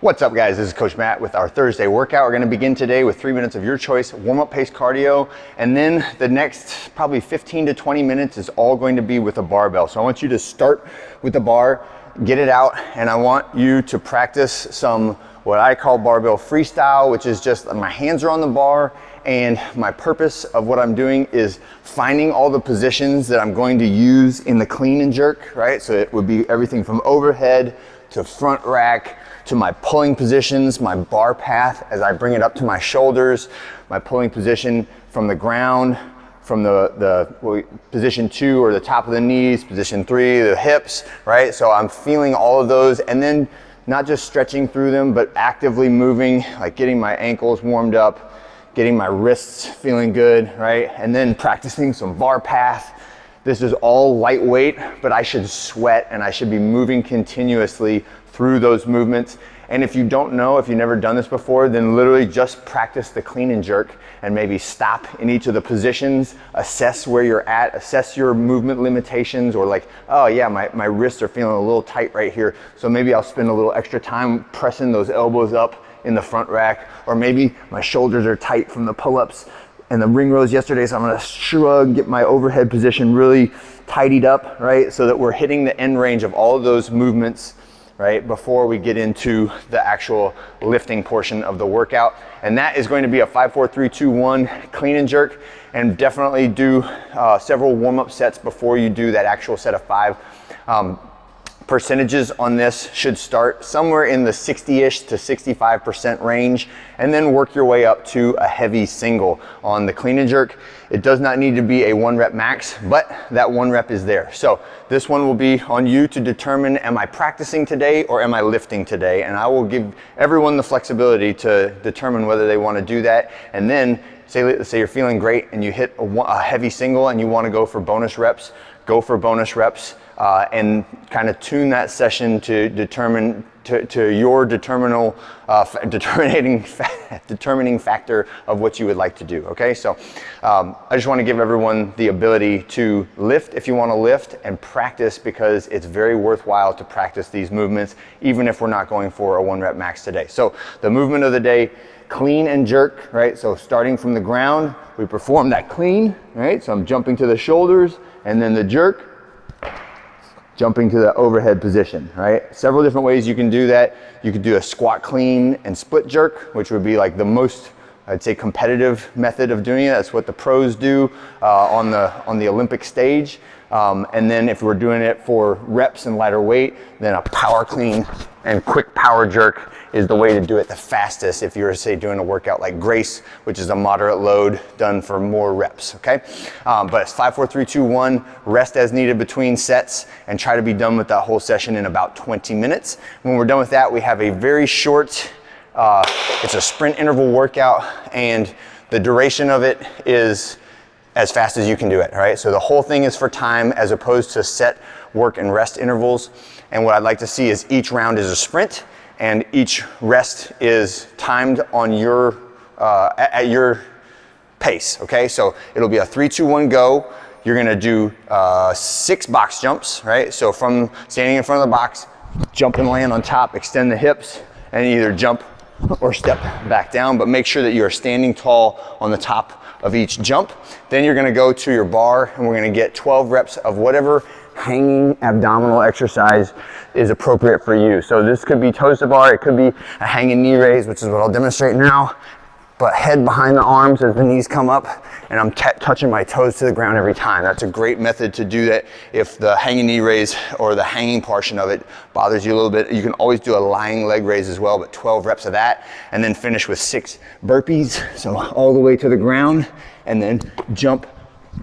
What's up, guys? This is Coach Matt with our Thursday workout. We're going to begin today with 3 minutes of your choice, warm-up pace cardio, and then the next probably 15 to 20 minutes is all going to be with a barbell. So I want you to start with the bar, get it out, and I want you to practice some what I call barbell freestyle, which is just my hands are on the bar, and my purpose of what I'm doing is finding all the positions that I'm going to use in the clean and jerk, right? So it would be everything from overhead to front rack, to my pulling positions, my bar path as I bring it up to my shoulders, my pulling position from the ground, from the position 2 or the top of the knees, position 3, the hips, right? So I'm feeling all of those, and then not just stretching through them, but actively moving, like getting my ankles warmed up, getting my wrists feeling good, right? And then practicing some bar path. This is all lightweight, but I should sweat and I should be moving continuously through those movements. And if you don't know, if you've never done this before, then literally just practice the clean and jerk and maybe stop in each of the positions, assess where you're at, assess your movement limitations, or like, oh yeah, my wrists are feeling a little tight right here. So maybe I'll spend a little extra time pressing those elbows up in the front rack, or maybe my shoulders are tight from the pull-ups and the ring rows yesterday, so I'm gonna shrug, get my overhead position really tidied up, right? So that we're hitting the end range of all of those movements, right, before we get into the actual lifting portion of the workout. And that is going to be a 5, 4, 3, 2, 1 clean and jerk, and definitely do several warm-up sets before you do that actual set of 5. Percentages on this should start somewhere in the 60-ish to 65% range, and then work your way up to a heavy single on the clean and jerk. It does not need to be a 1 rep max, but that 1 rep is there. So this one will be on you to determine, am I practicing today or am I lifting today? And I will give everyone the flexibility to determine whether they want to do that. And then say you're feeling great and you hit a heavy single and you want to go for bonus reps, go for bonus reps. And kind of tune that session to determine to your determining factor of what you would like to do. Okay, so I just want to give everyone the ability to lift if you want to lift, and practice, because it's very worthwhile to practice these movements even if we're not going for a 1 rep max today. So the movement of the day, clean and jerk, right? So starting from the ground, we perform that clean, right? So I'm jumping to the shoulders, and then the jerk, jumping to the overhead position, right? Several different ways you can do that. You could do a squat clean and split jerk, which would be like the most, I'd say, competitive method of doing it. That's what the pros do on the Olympic stage. And then if we're doing it for reps and lighter weight, then a power clean and quick power jerk is the way to do it the fastest if you're, say, doing a workout like Grace, which is a moderate load done for more reps, okay? But it's 5, 4, 3, 2, 1, rest as needed between sets, and try to be done with that whole session in about 20 minutes. When we're done with that, we have a very short, it's a sprint interval workout, and the duration of it is as fast as you can do it, all right? So the whole thing is for time as opposed to set work and rest intervals. And what I'd like to see is each round is a sprint, and each rest is timed on your at your pace, okay? So it'll be a 3, 2, 1 go. You're gonna do 6 box jumps, right? So from standing in front of the box, jump and land on top, extend the hips, and either jump or step back down, but make sure that you're standing tall on the top of each jump. Then you're gonna go to your bar, and we're gonna get 12 reps of whatever hanging abdominal exercise is appropriate for you. So this could be toes to bar, it could be a hanging knee raise, which is what I'll demonstrate now, but head behind the arms as the knees come up, and I'm touching my toes to the ground every time. That's a great method to do that. If the hanging knee raise or the hanging portion of it bothers you a little bit, you can always do a lying leg raise as well, but 12 reps of that, and then finish with 6 burpees, so all the way to the ground, and then jump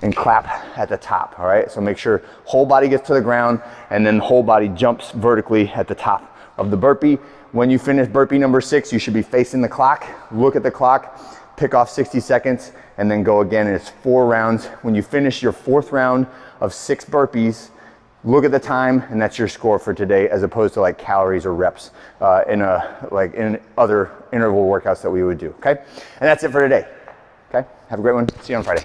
and clap at the top, all right? So make sure whole body gets to the ground, and then whole body jumps vertically at the top of the burpee. When you finish burpee number 6, you should be facing the clock. Look at the clock, pick off 60 seconds, and then go again, and it's 4 rounds. When you finish your 4th round of 6 burpees, look at the time, and that's your score for today, as opposed to like calories or reps in other interval workouts that we would do, okay? And that's it for today, okay? Have a great one. See you on Friday.